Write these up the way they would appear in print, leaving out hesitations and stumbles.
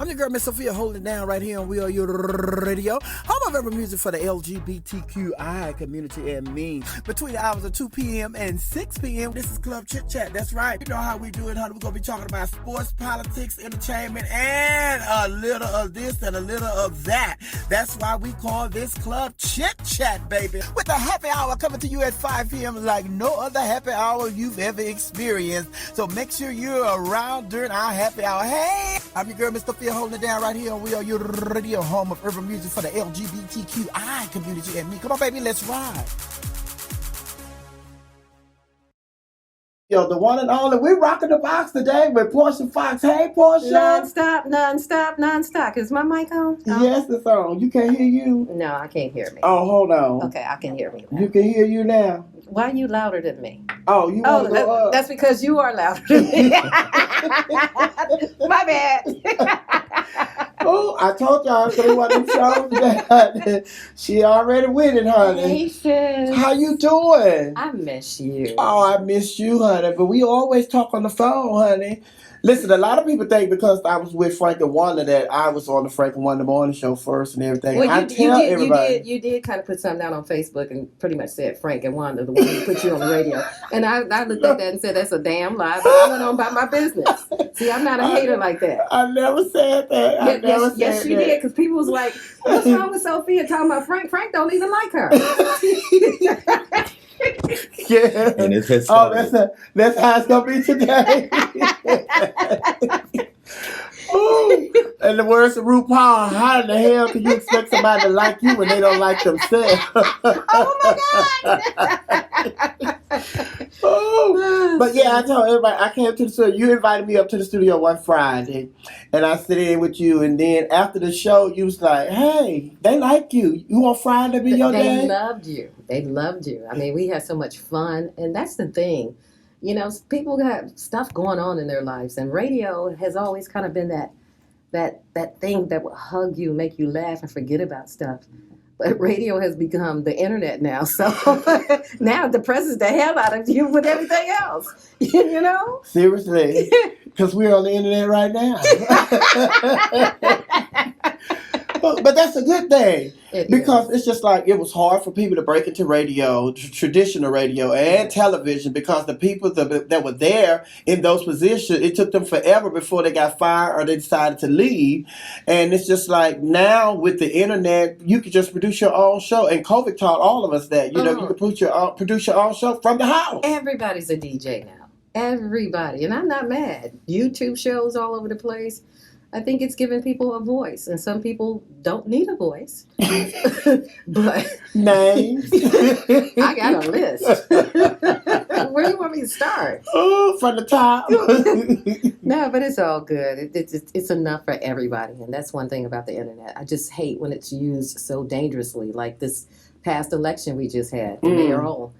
I'm your girl, Miss Sophia, holding it down right here on WERUradio. Home of every music for the LGBTQI community and me. Between the hours of 2 p.m. and 6 p.m., this is Club Chit Chat. That's right. You know how we do it, honey. We're going to be talking about sports, politics, entertainment, and a little of this and a little of that. That's why we call this Club Chit Chat, baby. With the happy hour coming to you at 5 p.m. like no other happy hour you've ever experienced. So make sure you're around during our happy hour. Hey, I'm your girl, Miss Sophia, holding it down right here on WERUradio, home of urban music for the LGBTQI community and me. Come on, baby, let's ride. Yo, the one and only, we're rocking the box today with Porsche Foxx. Hey, Porsche. Non-stop. Is my mic on? Yes, it's on. You can't hear you? No, I can't hear me. Oh, hold on. Okay, I can hear me now. You can hear you now? Why are you louder than me? Oh, you want to go up? That's because you are louder than me. My bad. Oh, I told y'all so one of them shows that she already winning, honey. Hey, sis. How you doing? I miss you. Oh, I miss you, honey. But we always talk on the phone, honey. Listen, a lot of people think because I was with Frank and Wanda that I was on the Frank and Wanda morning show first and everything. Well, everybody. You did kind of put something out on Facebook and pretty much said Frank and Wanda, the one who put you on the radio. And I looked at that and said, that's a damn lie. But I went on about my business. See, I'm not a hater like that. I never said that. Yes, you did. Because people was like, what's wrong with Sophia talking about Frank? Frank don't even like her. Yeah. And it's his that's how it's gonna be today. Ooh. And the words of RuPaul, how in the hell can you expect somebody to like you when they don't like themselves? Oh my God. Oh. But yeah, I told everybody I came to the studio. You invited me up to the studio one Friday, and I sit in with you. And then after the show, you was like, "Hey, they like you. You want Friday to be your day?" They loved you. They loved you. I mean, we had so much fun, and that's the thing. You know, people got stuff going on in their lives, and radio has always kind of been that thing that will hug you, make you laugh, and forget about stuff. But radio has become the internet now, so now it depresses the hell out of you with everything else. You know? Seriously, because we're on the internet right now. But that's a good thing because it's just like it was hard for people to break into radio, traditional radio and television, because the people that were there in those positions, it took them forever before they got fired or they decided to leave. And it's just like now with the internet, you can just produce your own show. And COVID taught all of us that. You know, you can produce your own show from the house. Everybody's a DJ now. Everybody. And I'm not mad. YouTube shows all over the place. I think it's giving people a voice, and some people don't need a voice. But names. I got a list. Where do you want me to start? Oh, from the top. No, but it's all good. It's enough for everybody, and that's one thing about the internet. I just hate when it's used so dangerously, like this past election we just had, the mayoral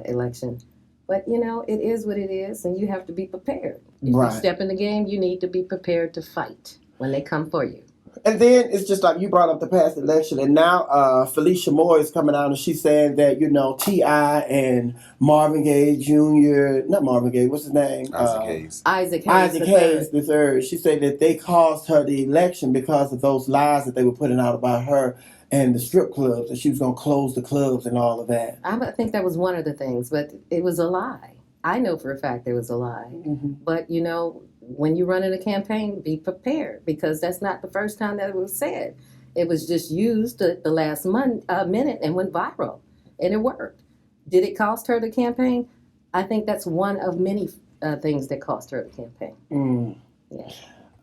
election. But, you know, it is what it is, and you have to be prepared. If you step in the game, you need to be prepared to fight when they come for you. And then it's just like you brought up the past election, and now Felicia Moore is coming out, and she's saying that, you know, T.I. and Marvin Gaye Jr., not Marvin Gaye, what's his name? Isaac Hayes III. She said that they caused her the election because of those lies that they were putting out about her and the strip clubs, and she was going to close the clubs and all of that. I think that was one of the things, but it was a lie. I know for a fact it was a lie. Mm-hmm. But, you know, when you run in a campaign, be prepared, because that's not the first time that it was said. It was just used the last minute and went viral, and it worked. Did it cost her the campaign? I think that's one of many things that cost her the campaign. Mm. Yeah.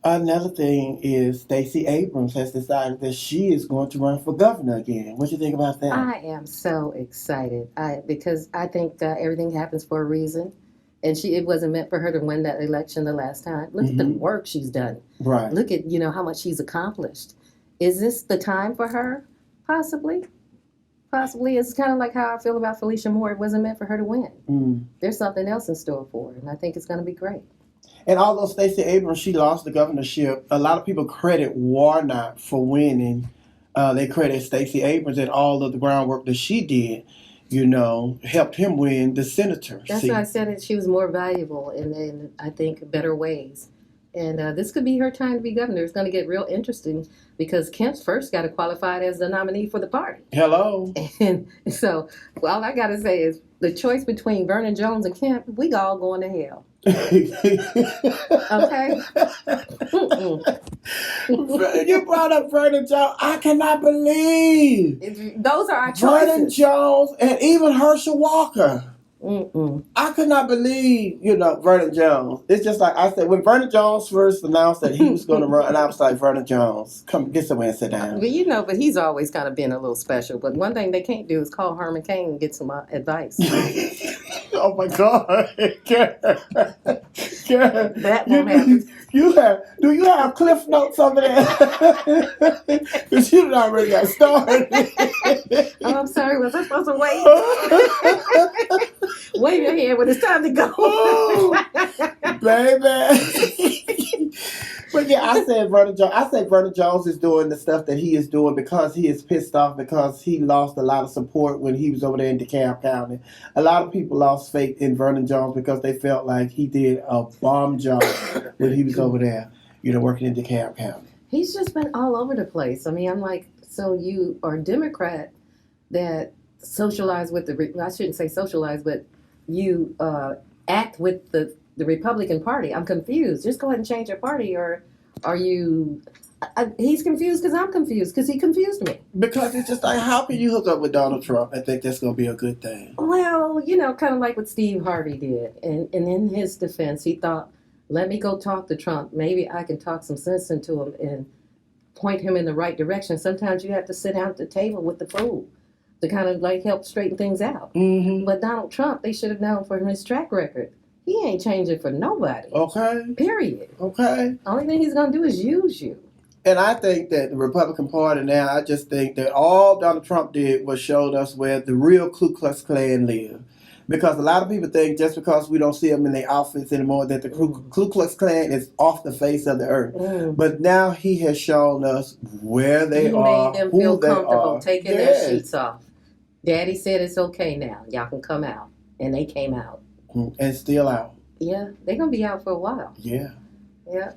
Another thing is Stacey Abrams has decided that she is going to run for governor again. What do you think about that? I am so excited because I think everything happens for a reason. And it wasn't meant for her to win that election the last time. Look at the work she's done. Right. Look at, how much she's accomplished. Is this the time for her? Possibly. Possibly. It's kind of like how I feel about Felicia Moore. It wasn't meant for her to win. Mm. There's something else in store for her, and I think it's going to be great. And although Stacey Abrams, she lost the governorship, a lot of people credit Warnock for winning. They credit Stacey Abrams and all of the groundwork that she did, helped him win the senator That's seat. why I said that she was more valuable in I think, better ways. And this could be her time to be governor. It's going to get real interesting because Kemp's first got to qualify as the nominee for the party. Hello. And so, all I got to say is the choice between Vernon Jones and Kemp, we all going to hell. Okay? You brought up Vernon Jones. I cannot believe Those are our choices. Vernon Jones and even Herschel Walker. I could not believe, Vernon Jones. It's just like I said, when Vernon Jones first announced that he was going to run, and I was like, Vernon Jones, come get somewhere and sit down. But he's always kind of been a little special. But one thing they can't do is call Herman Cain and get some advice. Oh my God. That won't happen. Do you have cliff notes over there? Because you already got started. Oh, I'm sorry. Was I supposed to wait? Wave your hand when it's time to go. Oh, baby. But yeah, I said Vernon Jones is doing the stuff that he is doing because he is pissed off because he lost a lot of support when he was over there in DeKalb County. A lot of people lost faith in Vernon Jones because they felt like he did a bomb job when he was over there, working in DeKalb County. He's just been all over the place. I mean, I'm like, so you are a Democrat that socialize with I shouldn't say socialize, but you act with the Republican Party. I'm confused. Just go ahead and change your party, or are you... he's confused because I'm confused because he confused me. Because it's just like, how can you hook up with Donald Trump and think that's going to be a good thing? Well, kind of like what Steve Harvey did. And in his defense, he thought, let me go talk to Trump. Maybe I can talk some sense into him and point him in the right direction. Sometimes you have to sit down at the table with the fool to kind of like help straighten things out. Mm-hmm. But Donald Trump, they should have known from his track record. He ain't changing for nobody. Okay. Period. Okay. Only thing he's going to do is use you. And I think that the Republican Party now, I just think that all Donald Trump did was showed us where the real Ku Klux Klan live. Because a lot of people think just because we don't see them in their outfits anymore that the Ku Klux Klan is off the face of the earth. But now he has shown us where they are, He made them feel comfortable taking their sheets off. Daddy said it's okay now. Y'all can come out. And they came out. And still out. Yeah, they're going to be out for a while. Yeah. Yeah.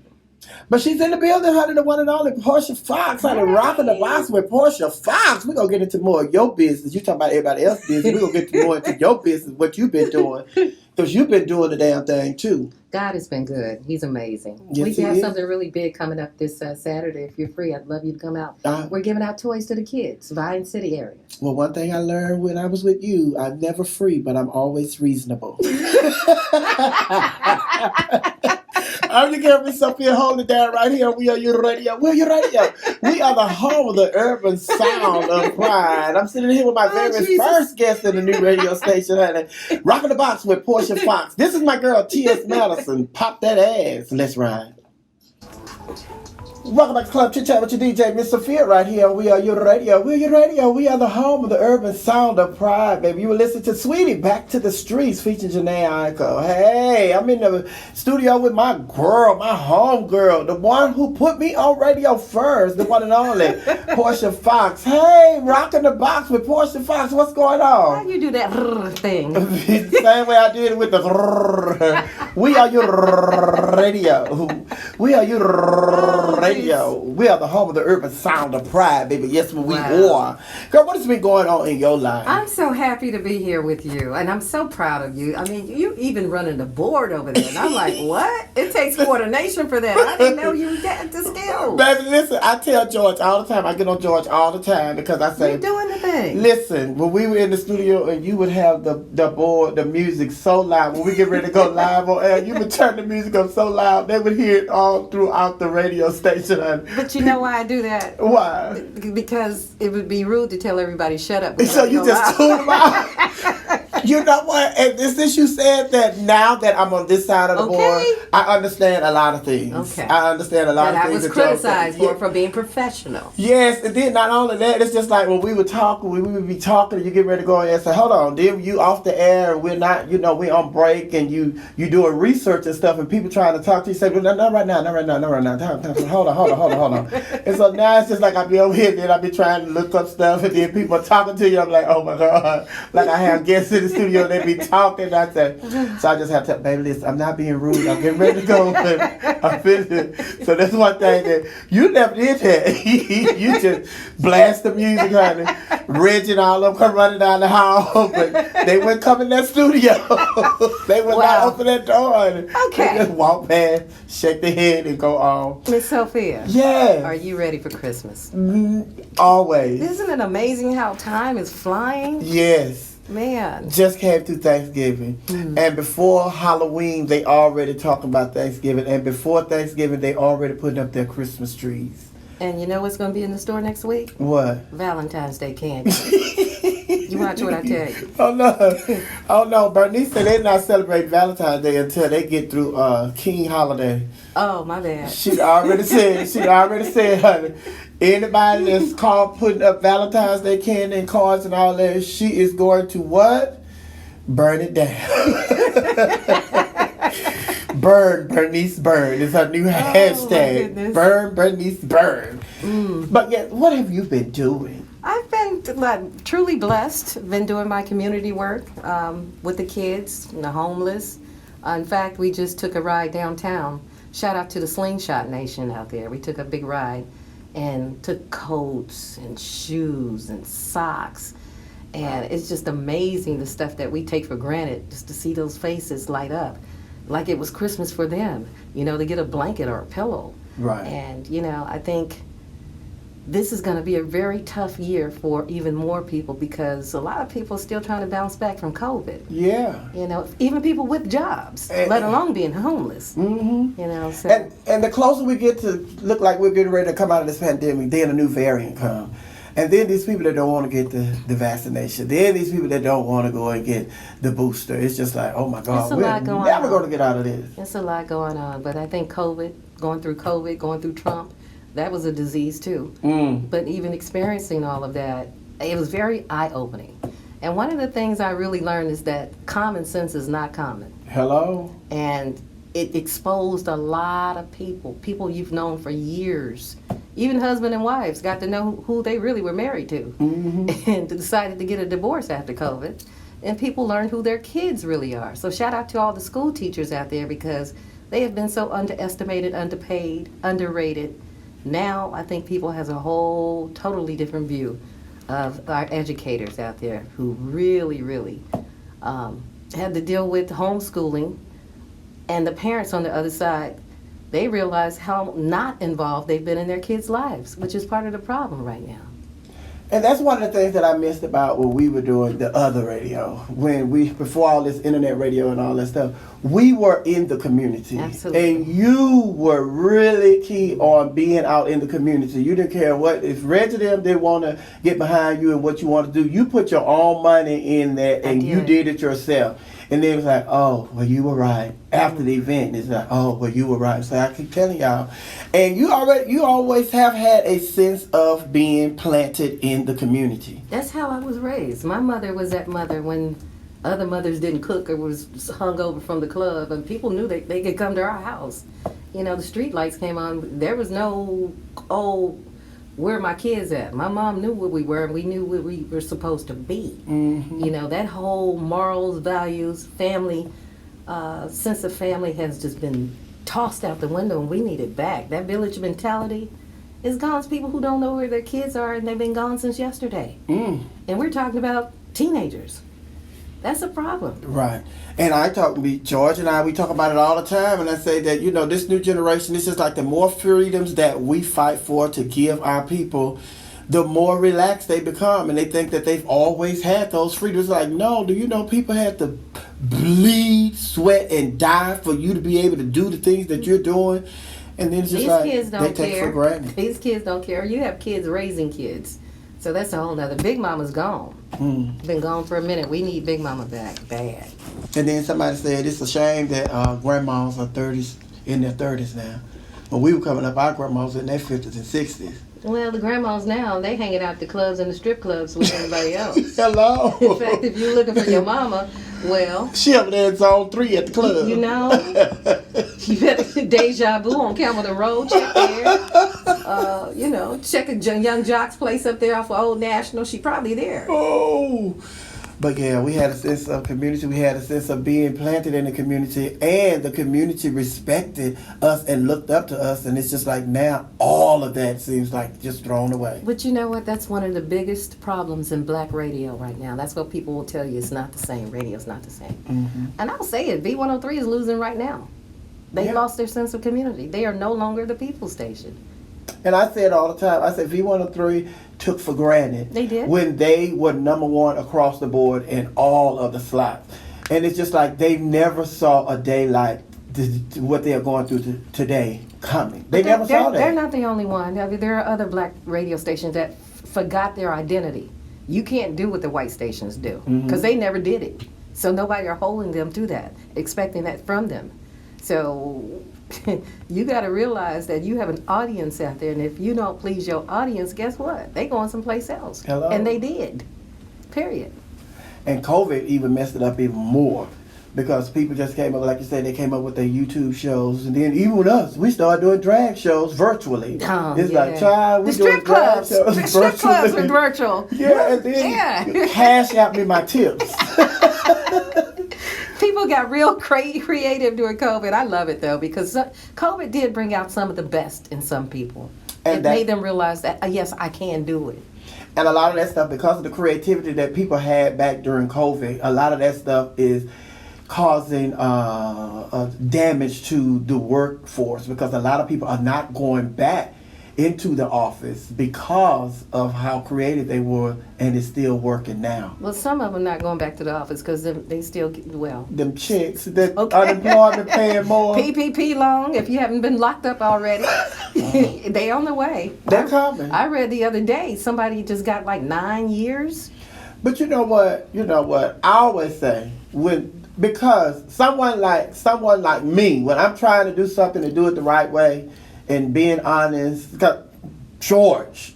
But she's in the building, honey, the one and only Porsche Foxx, honey, rocking the box with Porsche Foxx. We're going to get into more of your business. You talking about everybody else's business. We're going to get more into your business, what you've been doing. Because you've been doing the damn thing, too. God has been good. He's amazing. Yes, we have something really big coming up this Saturday. If you're free, I'd love you to come out. We're giving out toys to the kids, Vine City area. Well, one thing I learned when I was with you, I'm never free, but I'm always reasonable. I'm your girl, Miss Sophia, hold it down right here. We are WERUradio. WERUradio. We are the home of the urban sound of pride. I'm sitting here with my very first guest in the new radio station, honey. Rocking the box with Porsche Foxx. This is my girl, T.S. Madison. Pop that ass. Let's ride. Welcome back to Club Chit with your DJ, Miss Sophia, right here. We are WERUradio. WERUradio. We are the home of the urban sound of pride, baby. You were listening to Sweetie, Back to the Streets, featuring Janae Aiko. Hey, I'm in the studio with my girl, my home girl, the one who put me on radio first, the one and only, Porsche Foxx. Hey, rocking the box with Porsche Foxx. What's going on? How you do that thing? Same way I did it with the We are WERUradio. We are WERUradio. We are the home of the urban sound of pride, baby. Yes, we are. Girl, what has been going on in your life? I'm so happy to be here with you, and I'm so proud of you. I mean, you even running the board over there, and I'm like, what? It takes coordination for that. I didn't know you got the skills. Baby, listen, I tell George all the time. I get on George all the time because I say, you're doing the thing. Listen, when we were in the studio and you would have the board, the music so loud, when we get ready to go live on air, you would turn the music up so loud, they would hear it all throughout the radio station. But you know why I do that? Why? Because it would be rude to tell everybody shut up. So you just tune them out. You know what? And since you said that, now that I'm on this side of the board, I understand a lot of things. Okay. I understand a lot of things. I was criticized for being professional. Yes, and then not only that, it's just like when we would talk, we would be talking, and you get ready to go and say, hold on, then you off the air, and we're not, we're on break, and you doing research and stuff, and people trying to talk to you, say, well, not right now. Hold on. And so now it's just like I be over here, then I be trying to look up stuff, and then people are talking to you, I'm like, oh my God, like I have guests in the studio, they be talking. I said, so I just have to tell, baby, listen, I'm not being rude. I'm getting ready to go. I'm finished. So that's one thing that you never did that. You just blast the music, honey. Reggie and all of them come running down the hall, but they wouldn't come in that studio. They would not open that door. Honey. Okay. They just walk past, shake their head, and go on. Miss Sophia. Yeah. Are you ready for Christmas? Always. Isn't it amazing how time is flying? Yes. Man. Just came through Thanksgiving. And before Halloween, they already talking about Thanksgiving. And before Thanksgiving, they already putting up their Christmas trees. And you know what's going to be in the store next week? What? Valentine's Day candy. You watch what I tell you. Oh no, Bernice said they not celebrate Valentine's Day until they get through King Holiday. Oh, my bad. She already said, honey, anybody that's called putting up Valentine's Day candy and cards and all that, she is going to what? Burn it down. Burn, Bernice, burn is her new hashtag. Burn, Bernice, burn. But yeah, what have you been doing? I've been truly blessed. Been doing my community work with the kids and the homeless. In fact, we just took a ride downtown. Shout out to the Slingshot Nation out there. We took a big ride and took coats and shoes and socks. And it's just amazing the stuff that we take for granted, just to see those faces light up like it was Christmas for them. You know, to get a blanket or a pillow. Right. And, you know, I think this is going to be a very tough year for even more people because a lot of people are still trying to bounce back from COVID. Yeah. You know, even people with jobs, let alone being homeless. Mm-hmm. You know, so. And the closer we get to look like we're getting ready to come out of this pandemic, then a new variant come. And then these people that don't want to get the vaccination. Then these people that don't want to go and get the booster. It's just like, oh my God, we're never going to get out of this. It's a lot going on. But I think going through Trump, that was a disease too. But even experiencing all of that, it was very eye-opening. And one of the things I really learned is that common sense is not common. Hello? And it exposed a lot of people you've known for years. Even husband and wives got to know who they really were married to and decided to get a divorce after COVID. And people learned who their kids really are. So shout out to all the school teachers out there because they have been so underestimated, underpaid, underrated. Now I think people has a whole totally different view of our educators out there who really, really had to deal with homeschooling. And the parents on the other side, they realize how not involved they've been in their kids' lives, which is part of the problem right now. And that's one of the things that I missed about when we were doing the other radio. Before all this internet radio and all that stuff, we were in the community. Absolutely. And you were really key on being out in the community. You didn't care what, if Reggie them didn't want to get behind you and what you want to do, you put your own money in there and you did it yourself. And then it was like, oh, well, you were right. After the event, it's like, oh, well, you were right. So I keep telling y'all. And you always have had a sense of being planted in the community. That's how I was raised. My mother was that mother when other mothers didn't cook or was hung over from the club, and people knew they could come to our house. You know, the street lights came on. There was no, where are my kids at? My mom knew where we were, and we knew where we were supposed to be. You know, that whole morals, values, family, sense of family has just been tossed out the window, and we need it back. That village mentality is gone. It's people who don't know where their kids are, and they've been gone since yesterday. And we're talking about teenagers. That's a problem. Right. And George and I, we talk about it all the time. And I say that, you know, this new generation, it's just like the more freedoms that we fight for to give our people, the more relaxed they become. And they think that they've always had those freedoms. Like, no, do you know people had to bleed, sweat, and die for you to be able to do the things that you're doing? And then it's just they take for granted. These kids don't care. You have kids raising kids. So that's a whole nother. Big Mama's gone. Been gone for a minute. We need Big Mama back bad. And then somebody said it's a shame that grandmas are in their 30s now. When we were coming up, our grandmas in their 50s and 60s. Well, the grandmas now, they hanging out the clubs and the strip clubs with everybody else. Hello. In fact, if you're looking for your mama, well, she up there in zone 3 at the club. You know, you better deja vu on Campbell Road, check there. You know, check a Young Jock's place up there off of Old National. She probably there. Oh, But yeah, we had a sense of community. We had a sense of being planted in the community, and the community respected us and looked up to us. And it's just like now, all of that seems like just thrown away. But you know what? That's one of the biggest problems in black radio right now. That's what people will tell you. It's not the same. Radio's not the same. Mm-hmm. And I'll say it. V103 is losing right now. They lost their sense of community. They are no longer the people station. And I say it all the time. I said V103 took for granted. They did. When they were number one across the board in all of the slots. And it's just like they never saw a day like what they are going through today coming. They never saw that. They're not the only one. I mean, there are other black radio stations that forgot their identity. You can't do what the white stations do because they never did it. So nobody are holding them to that, expecting that from them. So you got to realize that you have an audience out there, and if you don't please your audience, guess what? They going someplace else. Hello? And they did. Period. And COVID even messed it up even more because people just came up, like you said, they came up with their YouTube shows, and then even with us, we started doing drag shows virtually. It's like, child, we doing drag shows the strip clubs were virtual. Yeah, and then you cash out me my tips. People got real creative during COVID. I love it, though, because COVID did bring out some of the best in some people. And it made them realize that, yes, I can do it. And a lot of that stuff, because of the creativity that people had back during COVID, a lot of that stuff is causing damage to the workforce because a lot of people are not going back into the office because of how creative they were, and it's still working now. Well, some of them not going back to the office because they still them chicks that unemployment paying more. PPP loan, if you haven't been locked up already, they on the way. They're coming. I read the other day somebody just got like 9 years. But you know what? I always say because someone like me, when I'm trying to do something to do it the right way and being honest, because George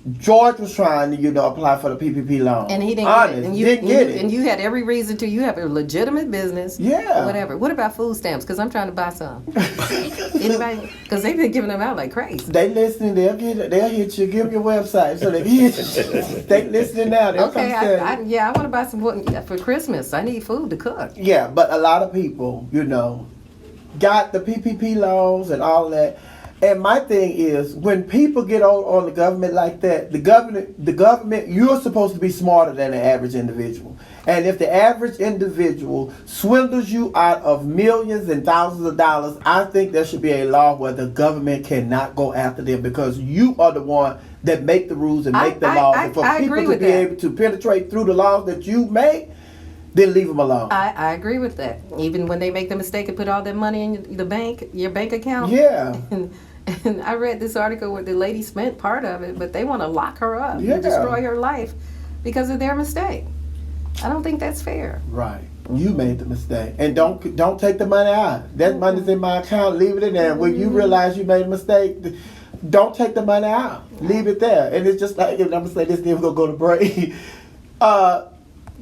was trying to, apply for the PPP loan. And he didn't get it. And you had every reason to. You have a legitimate business. Yeah. Whatever. What about food stamps? Because I'm trying to buy some. Anybody? Because they've been giving them out like crazy. They listening. They'll hit you. Give them your website so they can hit you. They listening now. Okay. I want to buy some for Christmas. I need food to cook. Yeah, but a lot of people, got the PPP loans and all that. And my thing is, when people get on the government like that, the government, you're supposed to be smarter than the average individual. And if the average individual swindles you out of millions and thousands of dollars, I think there should be a law where the government cannot go after them because you are the one that make the rules and make the laws. And for people to be able to penetrate through the laws that you make, then leave them alone. I agree with that. Even when they make the mistake and put all that money in your bank account. Yeah. And I read this article where the lady spent part of it, but they want to lock her up and destroy her life because of their mistake. I don't think that's fair. Right. You made the mistake. And don't take the money out. That money's in my account. Leave it in there. When you realize you made a mistake, don't take the money out. Leave it there. And it's just like, I'm going to say this, then we're going to go to break.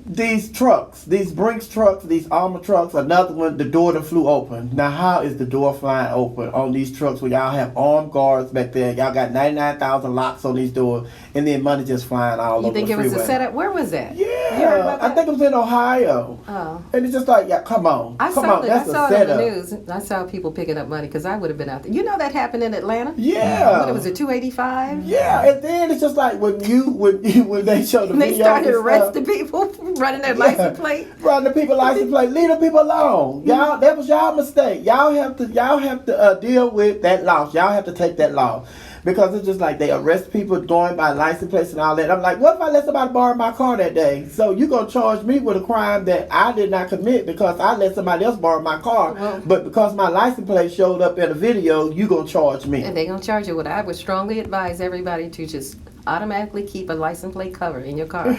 These trucks, these Brinks trucks, these armor trucks, another one, the door that flew open. Now, how is the door flying open on these trucks where y'all have armed guards back there? Y'all got 99,000 locks on these doors, and then money just flying all over the freeway. You think it was a setup? Where was that? Yeah, I think it was in Ohio. Oh. And it's just like, come on. I saw it on the news. I saw people picking up money because I would have been out there. You know that happened in Atlanta? Yeah. What, it was a 285? Yeah, and then it's just like when they show the video. They started arresting people running their license plate. Running the people license plate. Leave the people alone. Y'all, that was y'all mistake. Y'all have to deal with that loss. Y'all have to take that loss. Because it's just like they arrest people going by license plates and all that. I'm like, what if I let somebody borrow my car that day? So you going to charge me with a crime that I did not commit because I let somebody else borrow my car. But because my license plate showed up in a video, you going to charge me. And they going to charge you. What I would strongly advise everybody to just automatically keep a license plate cover in your car in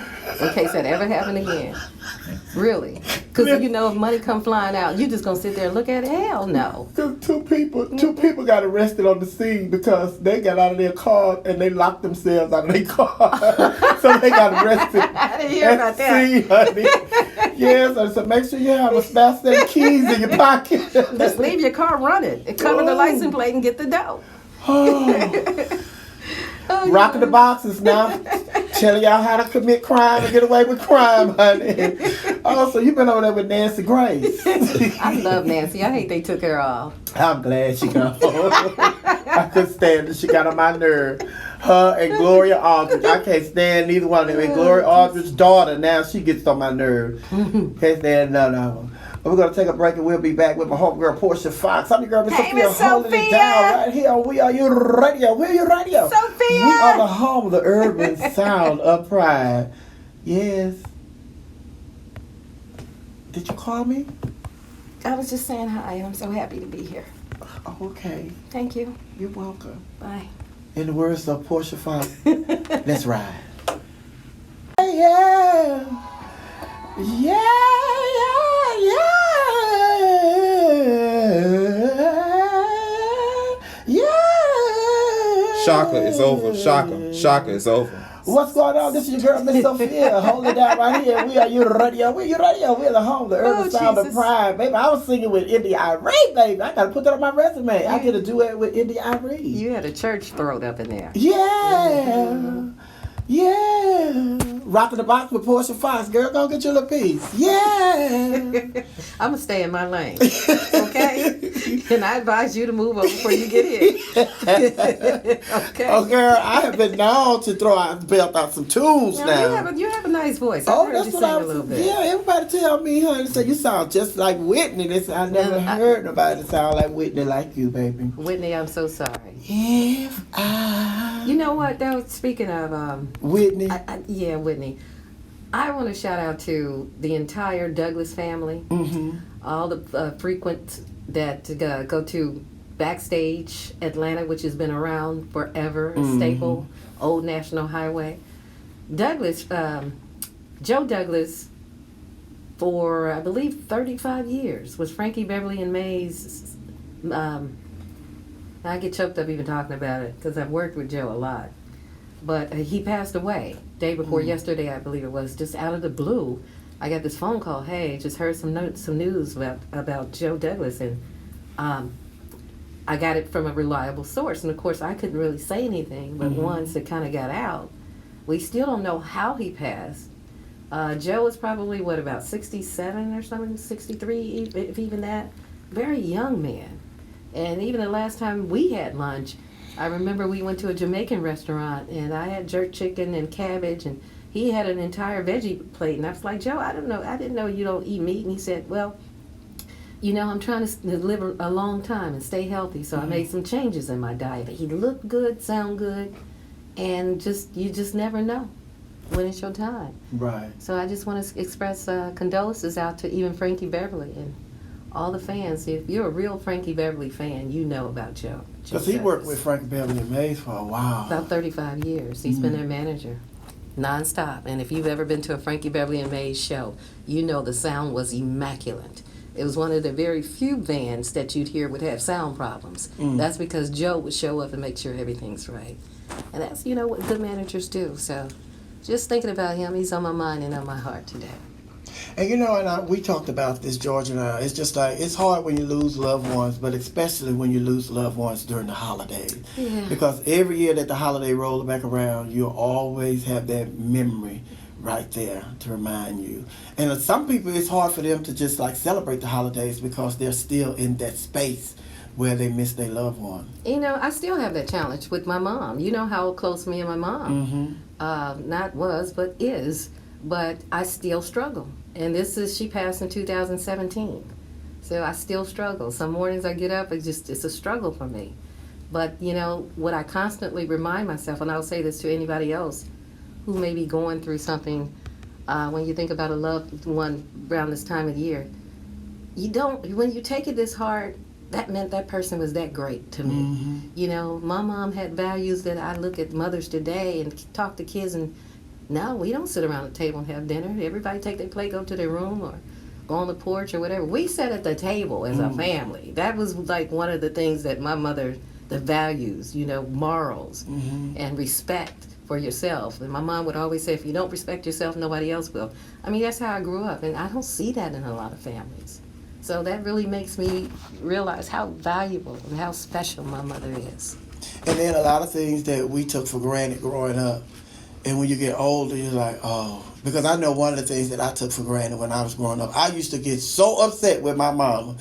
case that ever happened again. Really. Because if money come flying out, you just going to sit there and look at it? Hell no. Two people got arrested on the scene because they got out of their car and they locked themselves out of their car. So they got arrested. I didn't hear about that. Scene, honey. Yes, so make sure you have a spare set of keys in your pocket. Just leave your car running and cover the license plate and get the dough. Rocking the boxes now. Telling y'all how to commit crime and get away with crime, honey. Also, you've been over there with Nancy Grace. I love Nancy. I hate they took her off. I'm glad she got I couldn't stand it. She got on my nerve. Her and Gloria Aldrich. I can't stand neither one of them. And Gloria Aldrich's daughter, now she gets on my nerves. Can't stand none of them. But we're going to take a break and we'll be back with my homegirl, Porsche Foxx. I'm your girl, Miss Sophia, holding it down right here on WERUradio. WERUradio. Sophia! We are the home of the urban sound of pride. Yes. Did you call me? I was just saying hi. I'm so happy to be here. Oh, okay. Thank you. You're welcome. Bye. In the words of Porsche Foxx, let's ride. Yeah. Yeah, yeah, yeah. Yeah. Shaka, it's over. Shaka, it's over. What's going on? This is your girl, Miss Sophia. Hold it down right here. We are WERUradio. We're the home, the urban sound of pride. Baby, I was singing with India Irene, baby. I got to put that on my resume. I did a duet with India Irene. You had a church throat up in there. Yeah. Yeah. Rocking the box with Porsche Foxx. Girl, go get your little piece. Yeah. I'm going to stay in my lane. Okay? And I advise you to move over before you get in. Okay. Oh, girl, I have been known to belt out some tunes now. You have a nice voice. I've heard you sing a little bit. Yeah, everybody tell me, honey, say you sound just like Whitney. They say, I never heard nobody sound like Whitney like you, baby. Whitney, I'm so sorry. If I... You know what, though? Speaking of... Whitney. Yeah, Whitney. I want to shout out to the entire Douglas family. Mm-hmm. All the frequent that go to Backstage Atlanta, which has been around forever, staple, old National Highway. Douglas, Joe Douglas, for I believe 35 years, was Frankie Beverly and May's. I get choked up even talking about it because I've worked with Joe a lot. But he passed away day before yesterday, I believe it was, just out of the blue. I got this phone call. Hey, just heard some news about Joe Douglas, and I got it from a reliable source. And of course, I couldn't really say anything. But once it kind of got out, we still don't know how he passed. Joe was probably about 67 or something, 63, if even that. Very young man. And even the last time we had lunch, I remember we went to a Jamaican restaurant, and I had jerk chicken and cabbage, and he had an entire veggie plate. And I was like, Joe, I didn't know you don't eat meat. And he said, well, I'm trying to live a long time and stay healthy, so I made some changes in my diet. But he looked good, sound good, and you just never know when it's your time. Right. So I just want to express condolences out to even Frankie Beverly and all the fans. If you're a real Frankie Beverly fan, you know about Joe. Because he worked with Frankie Beverly and Mays for a while. About 35 years. He's been their manager, nonstop. And if you've ever been to a Frankie Beverly and Mays show, you know the sound was immaculate. It was one of the very few bands that you'd hear would have sound problems. That's because Joe would show up and make sure everything's right. And that's, what good managers do. So just thinking about him, he's on my mind and on my heart today. And and we talked about this, George and I. It's just like, it's hard when you lose loved ones, but especially when you lose loved ones during the holidays. Yeah. Because every year that the holiday rolls back around, you'll always have that memory right there to remind you. And some people, it's hard for them to just celebrate the holidays because they're still in that space where they miss their loved one. I still have that challenge with my mom. You know how close me and my mom not was, but is. But I still struggle. And she passed in 2017. So I still struggle. Some mornings I get up, it's a struggle for me. But, what I constantly remind myself, and I'll say this to anybody else who may be going through something, when you think about a loved one around this time of year, when you take it this hard, that meant that person was that great to me. My mom had values that I look at mothers today and talk to kids, and no, we don't sit around the table and have dinner. Everybody take their plate, go to their room, or go on the porch or whatever. We sat at the table as a family. That was one of the things that my mother, the values, morals and respect for yourself. And my mom would always say, if you don't respect yourself, nobody else will. I mean, that's how I grew up, and I don't see that in a lot of families. So that really makes me realize how valuable and how special my mother is. And then a lot of things that we took for granted growing up. And when you get older, you're like, oh. Because I know one of the things that I took for granted when I was growing up, I used to get so upset with my mama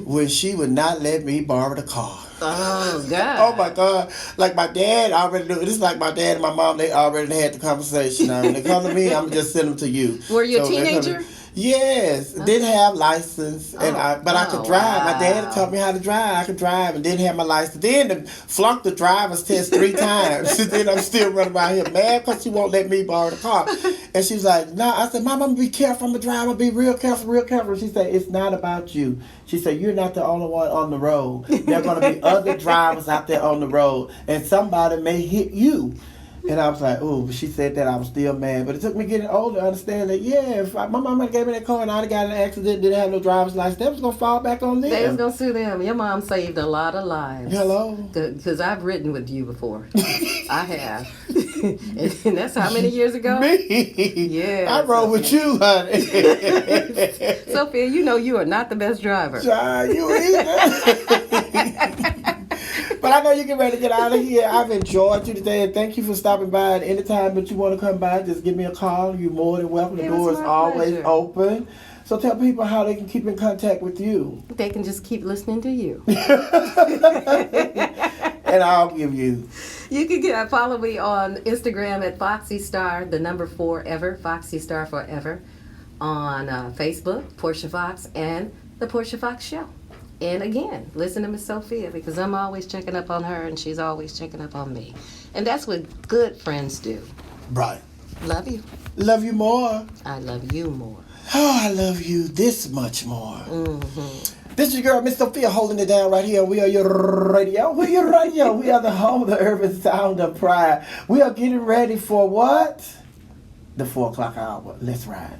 when she would not let me borrow the car. Oh, God. Oh, my God. Like, my dad already knew. This is like my dad and my mom, they already had the conversation. Now, when they come to me, I'm going to just send them to you. Were you a teenager? Yes, didn't have license, but I could drive. Wow. My dad taught me how to drive. I could drive and didn't have my license. Then flunked the driver's test 3 times. Then I'm still running around here mad because she won't let me borrow the car. And she's like, no. I said, Mom, I'm gonna be careful. I'm gonna drive. I'm gonna be real careful. She said, it's not about you. She said, you're not the only one on the road. There are gonna be other drivers out there on the road, and somebody may hit you. And I was like, oh, she said that, I was still mad. But it took me getting older to understand that, yeah, if my mama gave me that car and I'd have got in an accident, didn't have no driver's license, that was going to fall back on them. They was going to sue them. Your mom saved a lot of lives. Hello? Because I've ridden with you before. I have. And that's how many years ago? Me? Yeah. I rode with you, honey. Sophia, you know you are not the best driver. You either. But I know you get ready to get out of here. I've enjoyed you today, and thank you for stopping by. And anytime that you want to come by, just give me a call. You're more than welcome. The door is always open. So tell people how they can keep in contact with you. They can just keep listening to you. And I'll give you. You can follow me on Instagram at Foxy Star, the number 4 ever, Foxy Star Forever. On Facebook, Porsche Foxx, and The Porsche Foxx Show. And again, listen to Miss Sophia, because I'm always checking up on her and she's always checking up on me. And that's what good friends do. Right. Love you. Love you more. I love you more. Oh, I love you this much more. Mm-hmm. This is your girl, Miss Sophia, holding it down right here. We are your radio. We're your radio. We are the home of the urban sound of pride. We are getting ready for what? The 4 o'clock hour. Let's ride.